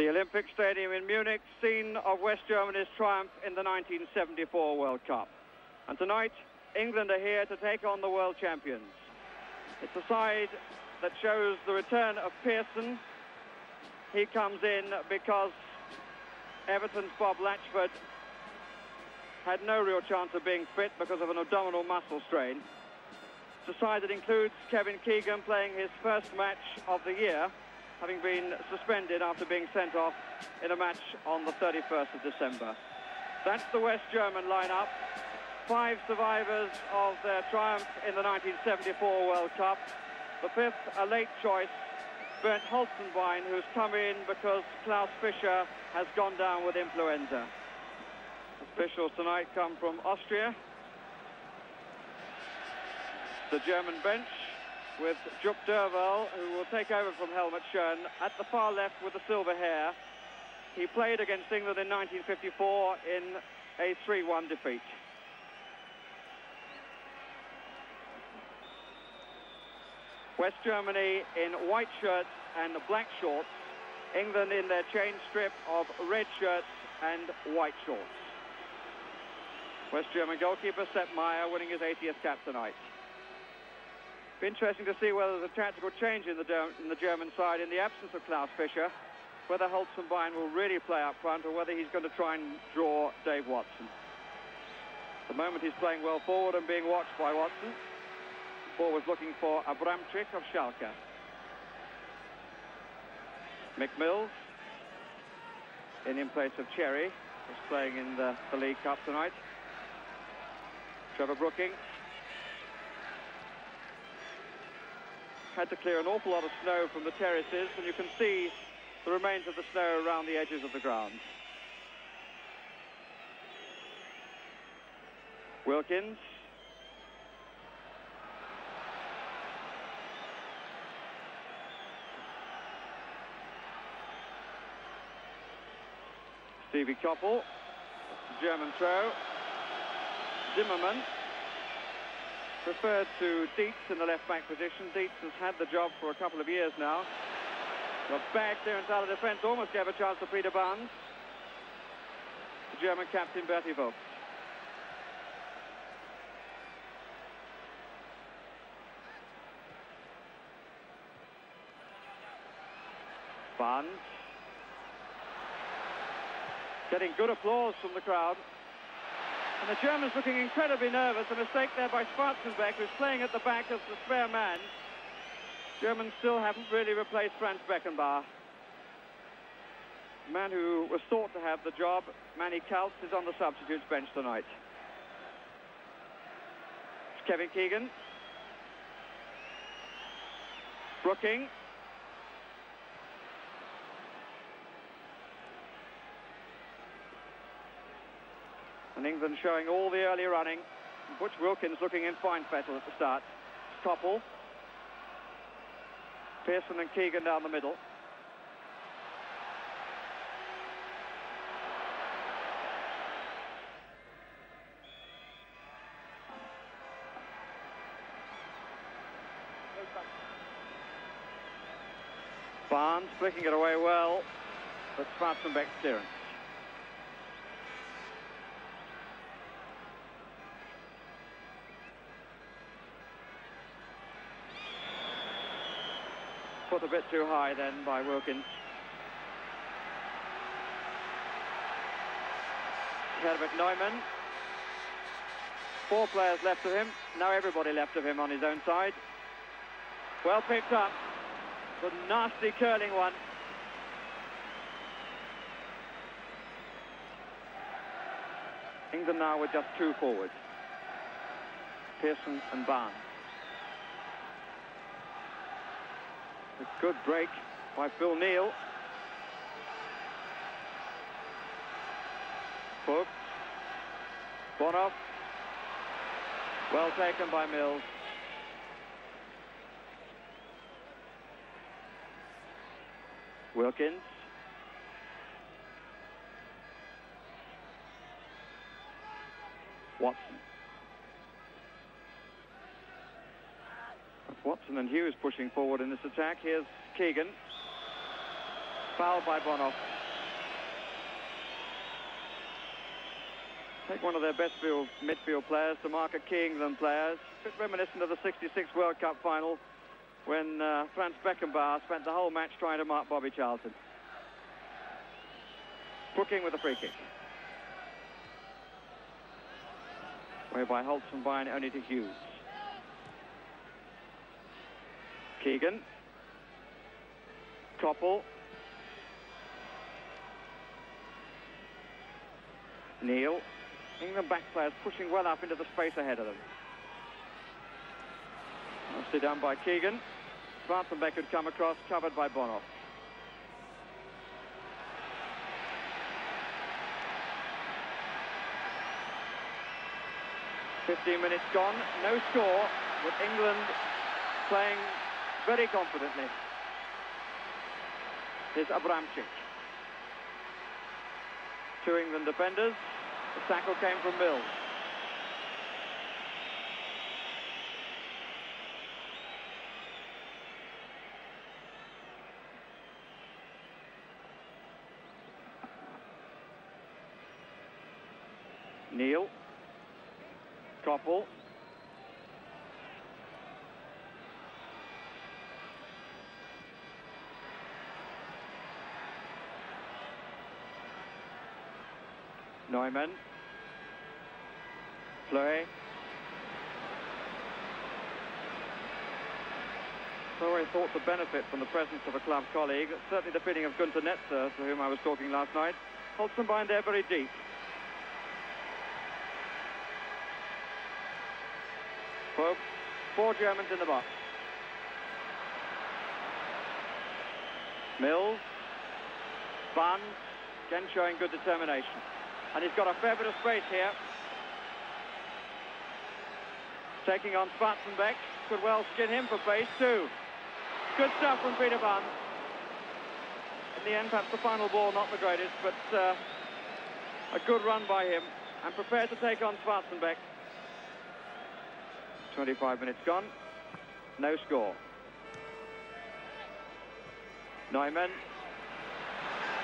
The Olympic Stadium in Munich, scene of West Germany's triumph in the 1974 World Cup. And tonight, England are here to take on the world champions. It's a side that shows the return of Pearson. He comes in because Everton's Bob Latchford had no real chance of being fit because of an abdominal muscle strain. It's a side that includes Kevin Keegan playing his first match of the year, having been suspended after being sent off in a match on the 31st of December. That's the West German lineup. 5 survivors of their triumph in the 1974 World Cup. The 5th, a late choice, Bernd Holzenbein, who's come in because Klaus Fischer has gone down with influenza. Officials tonight come from Austria. The German bench with Jupp Derwall, who will take over from Helmut Schön at the far left with the silver hair. He played against England in 1954 in a 3-1 defeat. West Germany in white shirts and black shorts. England in their chain strip of red shirts and white shorts. West German goalkeeper Sepp Maier winning his 80th cap tonight. Be interesting to see whether there's a tactical change in the German side in the absence of Klaus Fischer, whether Holzenbein will really play up front or whether he's going to try and draw Dave Watson. At the moment he's playing well forward and being watched by Watson. Forwards looking for Abramczyk of Schalke. Mick Mills in place of Cherry, who's playing in the League Cup tonight. Trevor Brooking had to clear an awful lot of snow from the terraces, and you can see the remains of the snow around the edges of the ground. Wilkins. Stevie Koppel, German throw. Zimmerman, preferred to Dietz in the left-back position. Dietz has had the job for a couple of years now. A bad clearance out of defence, almost gave a chance to Peter Barnes. The German captain, Bertie Vogts. Barnes. Getting good applause from the crowd. And the Germans looking incredibly nervous. A mistake there by Schwarzenbeck, who's playing at the back as the spare man. Germans still haven't really replaced Franz Beckenbauer. The man who was thought to have the job, Manny Kaltz, is on the substitutes bench tonight. It's Kevin Keegan. Brooking. And England showing all the early running. Butch Wilkins looking in fine fettle at the start. Koppel. Pearson and Keegan down the middle. Barnes flicking it away well, but Schwarzenbeck's clearance. Put a bit too high then by Wilkins. Herbert Neumann. 4 players left of him. Now everybody left of him on his own side. Well picked up. The nasty curling one. England now with just 2 forwards. Pearson and Barnes. A good break by Phil Neal. Fuchs. Bonoff. Well taken by Mills. Wilkins. Watson. Watson and Hughes pushing forward in this attack. Here's Keegan. Fouled by Bonoff. Take one of their best midfield players to mark a key England players. A bit reminiscent of the '66 World Cup final when Franz Beckenbauer spent the whole match trying to mark Bobby Charlton. Brooking with a free kick. Away by Holtz from Bayern, only to Hughes. Keegan. Koppel. Neal. England back players pushing well up into the space ahead of them. Mostly done by Keegan. Schwarzenbeck had come across, covered by Bonoff. "15 minutes gone, no score, with England playing very confidently. Here's Abramczyk. Two England defenders. The tackle came from Mills. Neal. Koppel. Neumann. Fleury. Fleury thought to benefit from the presence of a club colleague. That's certainly the feeling of Günter Netzer, to whom I was talking last night. Holzenbein there very deep. Pope. 4 Germans in the box. Mills. Barnes. Again showing good determination. And he's got a fair bit of space here. Taking on Schwarzenbeck. Could well skin him for pace too. Good stuff from Peter Barnes. In the end, perhaps the final ball not the greatest, but a good run by him. And prepared to take on Schwarzenbeck. 25 minutes gone. No score. Neumann.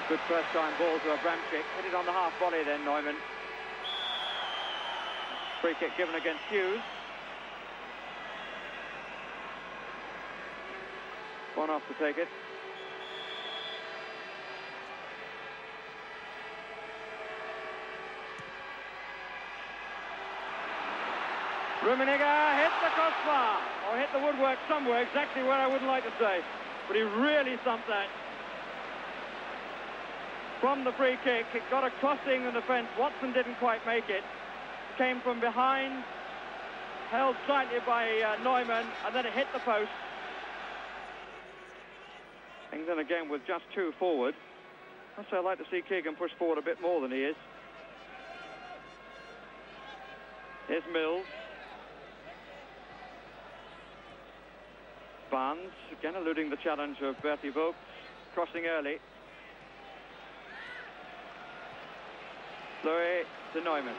Good first-time ball to Abramczyk. Hit it on the half volley then, Neumann. Free kick given against Hughes. Bonoff to take it. Rummenigge hit the crossbar, or hit the woodwork somewhere, exactly where I wouldn't like to say. But he really thumped that. From the free kick, it got across the England defence. Watson didn't quite make it. Came from behind, held slightly by Neumann, and then it hit the post. England again with just 2 forward. Also, I'd like to see Keegan push forward a bit more than he is. Here's Mills. Barnes, again eluding the challenge of Bertie Vogts, crossing early. Fleury to Neumann.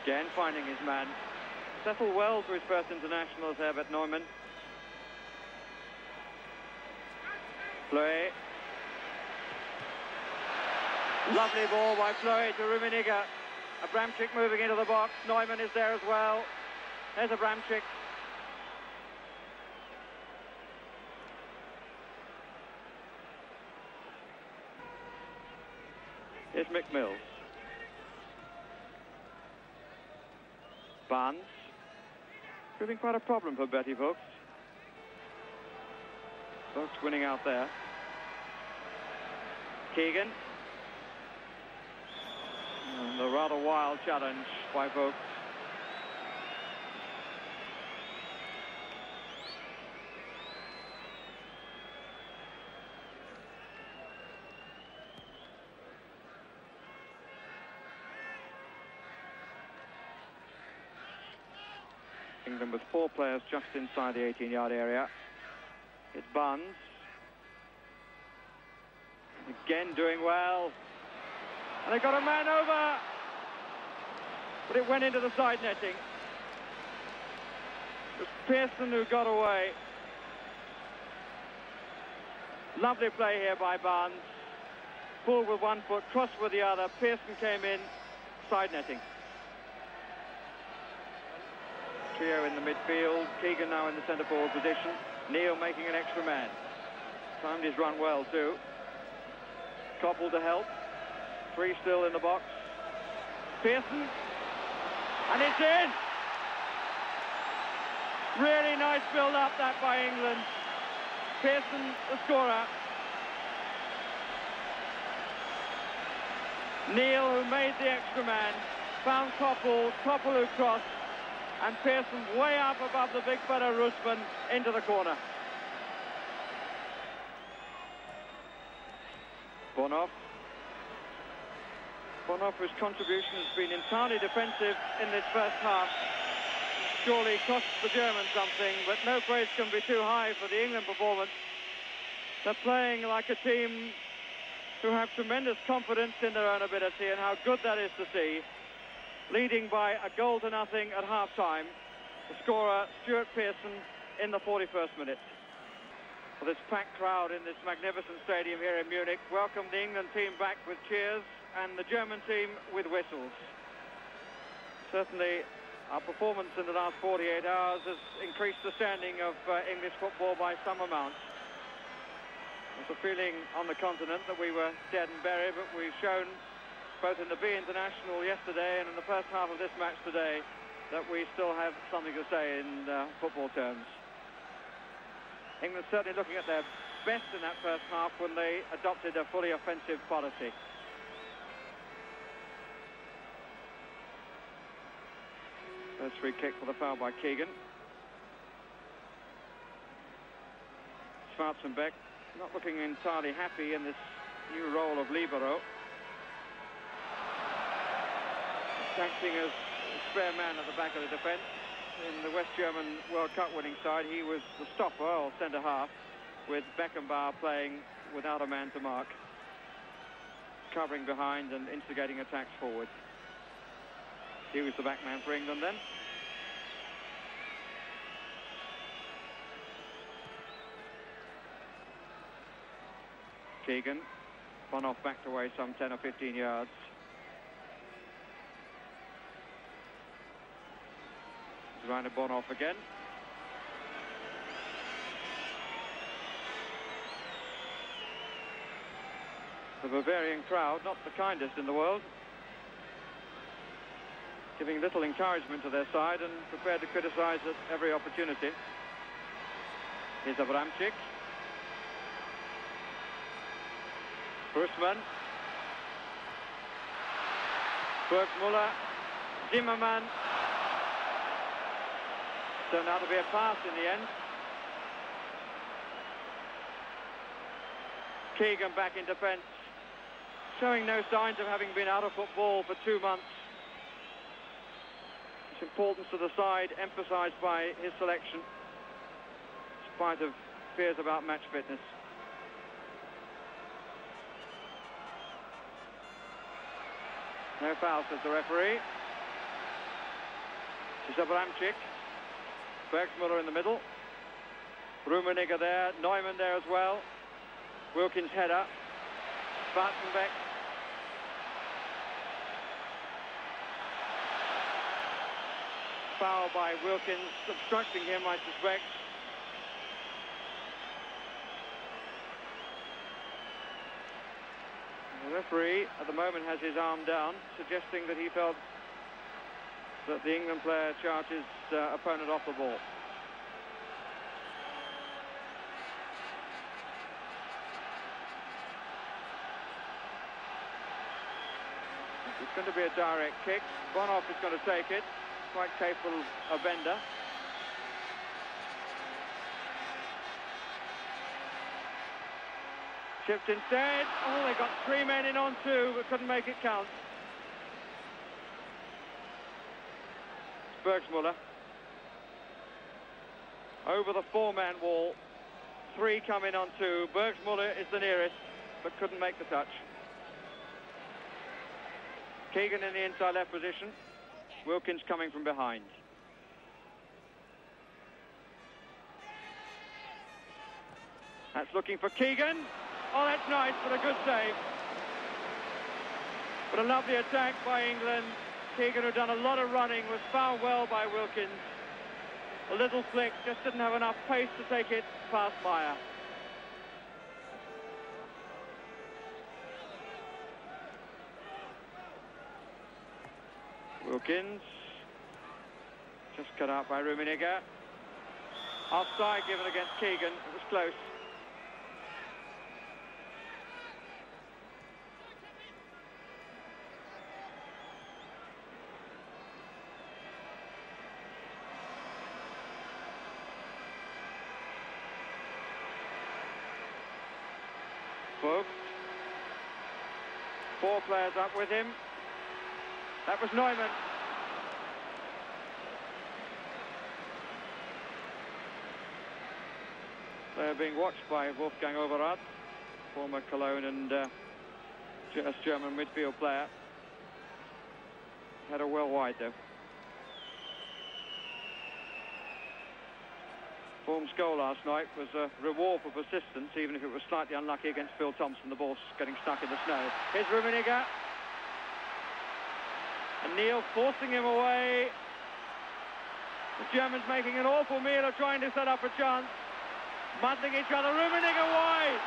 Again finding his man. Settled well for his first international as Herbert Neumann. Fleury. Lovely ball by Fleury to Rummenigge. Abramczyk moving into the box. Neumann is there as well. There's Abramczyk. Here's Mick Mills. Barnes. Proving quite a problem for Bertie Vogts. Vogts winning out there. Keegan. And a rather wild challenge by Vogts. England with 4 players just inside the 18-yard area. It's Barnes. Again doing well. And they got a man over. But it went into the side netting. Just Pearson who got away. Lovely play here by Barnes. Pull with one foot, cross with the other. Pearson came in, side netting. Trio in the midfield. Keegan now in the centre forward position. Neil making an extra man. Timed his run well too. Koppel to help. Three still in the box. Pearson. And it's in! Really nice build-up that by England. Pearson, the scorer. Neil, who made the extra man, found Koppel who crossed, and Pearson way up above the big fella Rusman into the corner. Bonhoff, whose contribution has been entirely defensive in this first half, surely cost the Germans something, but no praise can be too high for the England performance. They're playing like a team who have tremendous confidence in their own ability, and how good that is to see. Leading by a goal to nothing at half-time. The scorer, Stuart Pearson, in the 41st minute. Well, this packed crowd in this magnificent stadium here in Munich welcomed the England team back with cheers and the German team with whistles. Certainly, our performance in the last 48 hours has increased the standing of English football by some amount. There's a feeling on the continent that we were dead and buried, but we've shown both in the B International yesterday and in the first half of this match today that we still have something to say in football terms. England certainly looking at their best in that first half when they adopted a fully offensive policy. First free kick for the foul by Keegan. Schwarzenbeck not looking entirely happy in this new role of libero. Acting as a spare man at the back of the defence. In the West German World Cup winning side, he was the stopper or centre-half, with Beckenbauer playing without a man to mark, covering behind and instigating attacks forward. He was the back man for England then. Keegan, Bonhoff backed away some 10 or 15 yards. Rainer Bonhoff again. The Bavarian crowd, not the kindest in the world, giving little encouragement to their side and prepared to criticise at every opportunity. Here's Abramczyk. Rusman. Burgsmuller. Zimmermann. Turned out to be a pass in the end. Keegan back in defence, showing no signs of having been out of football for 2 months. Its importance to the side emphasised by his selection, in spite of fears about match fitness. No foul, says the referee. This is Abramczyk. Bergsmuller in the middle. Rummenigge there, Neumann there as well. Wilkins' header. Schwarzenbeck. Foul by Wilkins, obstructing him, I suspect. The referee at the moment has his arm down, suggesting that he felt that the England player charges opponent off the ball. It's going to be a direct kick. Bonhoff is going to take it. Quite capable of Bender. Chipped instead. Oh, they got 3 men in on 2, but couldn't make it count. Bergsmuller. Over the 4-man wall. 3 come in on 2. Bergsmuller is the nearest, but couldn't make the touch. Keegan in the inside left position. Wilkins coming from behind. That's looking for Keegan. Oh, that's nice, but a good save. But a lovely attack by England. Keegan, who'd done a lot of running, was found well by Wilkins. A little flick, just didn't have enough pace to take it past Meyer. Wilkins, just cut out by Rummenigge. Offside given against Keegan, it was close. Vogt. 4 players up with him. That was Neumann. They're being watched by Wolfgang Overath, former Cologne and German midfield player. Had a well wide though. Form's goal last night was a reward for persistence, even if it was slightly unlucky against Phil Thompson. The ball's getting stuck in the snow. Here's Rummenigge. And Neil forcing him away. The Germans making an awful meal of trying to set up a chance. Muddling each other. Rummenigge wide.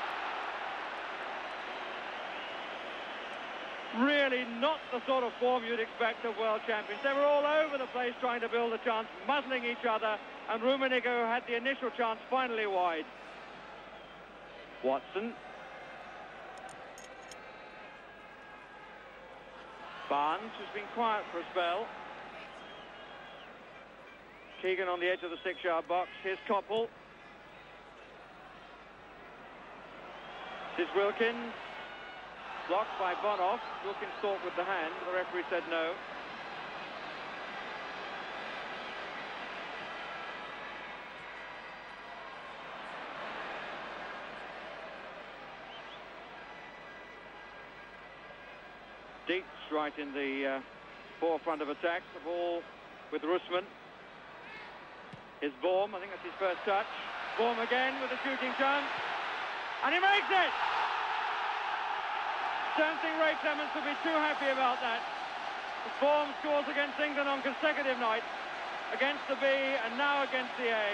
Really not the sort of form you'd expect of world champions. They were all over the place trying to build a chance, muzzling each other, and Rummenigge, who had the initial chance, finally wide. Watson. Barnes, who's been quiet for a spell. Keegan on the edge of the 6-yard box. Here's Koppel. This is Wilkins. Blocked by Bonhoff. Wilkins thought with the hand. The referee said no. Dietz right in the forefront of attack. The ball with Russman. Here's Vorm. I think that's his first touch. Vorm again with a shooting chance. And he makes it! Don't think Ray Clemens will be too happy about that. Vorm scores against England on consecutive nights. Against the B and now against the A.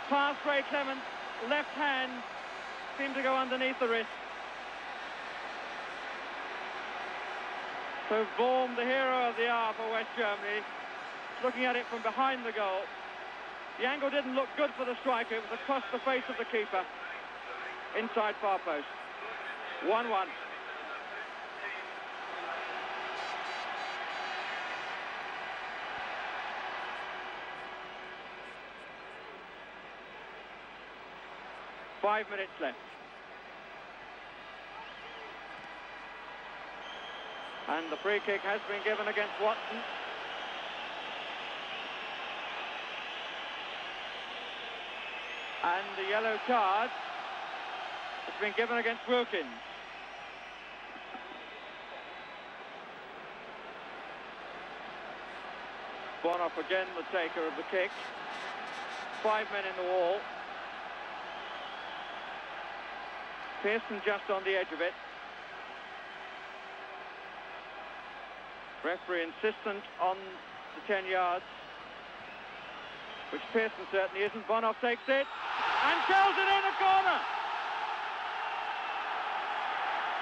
Past Ray Clemens, left hand, seemed to go underneath the wrist. So Vorm, the hero of the hour for West Germany, looking at it from behind the goal. The angle didn't look good for the striker. It was across the face of the keeper. Inside far post. 1-1. Five minutes left. And the free kick has been given against Watson. And the yellow card has been given against Wilkins. Bonhoff again the taker of the kick. 5 men in the wall. Pearson just on the edge of it. Referee insistent on the 10 yards, which Pearson certainly isn't. Bonhoff takes it and shells it in the corner.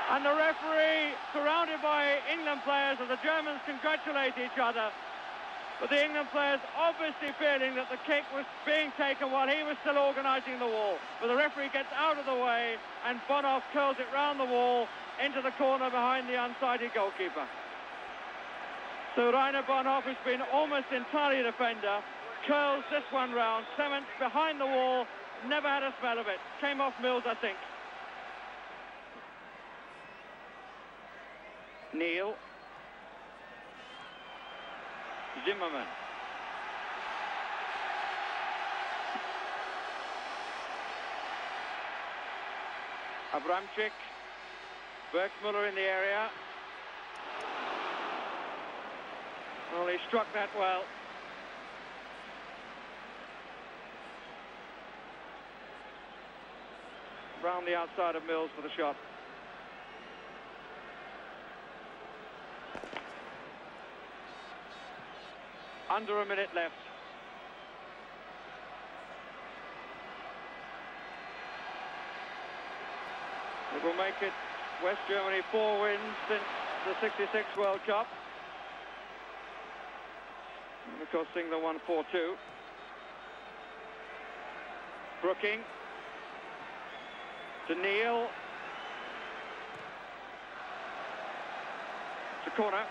And the referee, surrounded by England players, as the Germans congratulate each other. But the England players obviously feeling that the kick was being taken while he was still organising the wall. But the referee gets out of the way and Bonhoff curls it round the wall into the corner behind the unsighted goalkeeper. So Rainer Bonhoff, who's been almost entirely a defender, curls this one round. Clements behind the wall, never had a smell of it. Came off Mills, I think. Neil. Zimmerman. Abramczyk. Bergsmuller in the area. Well, he struck that well. round the outside of Mills for the shot. Under a minute left. It will make it West Germany 4 wins since the '66 World Cup. And of course, England won 4-2. Brooking to Neil. It's a corner.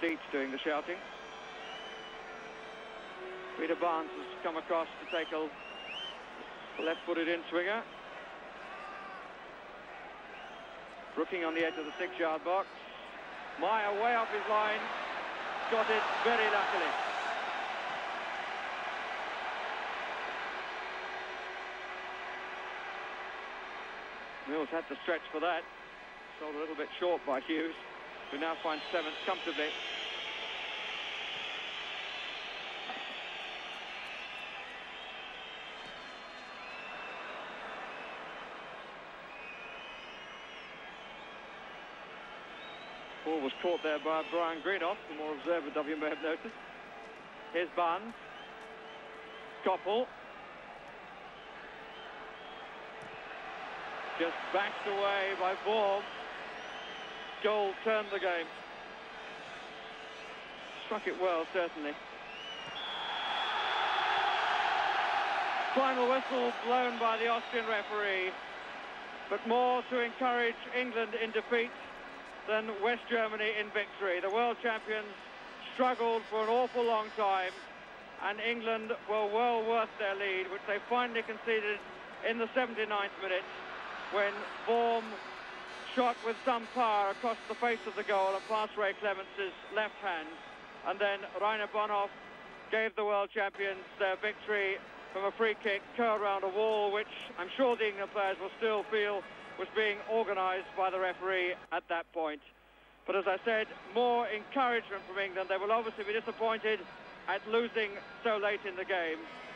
Leach doing the shouting. Peter Barnes has come across to tackle the left-footed in-swinger. Brooking on the edge of the 6-yard box. Meyer way off his line. Got it very luckily. Mills had to stretch for that. Sold a little bit short by Hughes, who now finds 7th comfortably. Ball was caught there by Brian Greenough, the more observant you may have noticed. Here's Barnes. Koppel. Just backed away by Vorm. Goal turned the game. Struck it well, certainly. Final whistle blown by the Austrian referee, but more to encourage England in defeat than West Germany in victory. The world champions struggled for an awful long time, and England were well worth their lead, which they finally conceded in the 79th minute when Vorm shot with some power across the face of the goal and past Ray Clemence's left hand, and then Rainer Bonhoff gave the world champions their victory from a free kick curled around a wall, which I'm sure the England players will still feel was being organised by the referee at that point. But as I said, more encouragement from England. They will obviously be disappointed at losing so late in the game,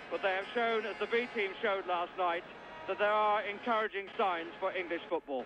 but they have shown, as the B team showed last night, that there are encouraging signs for English football.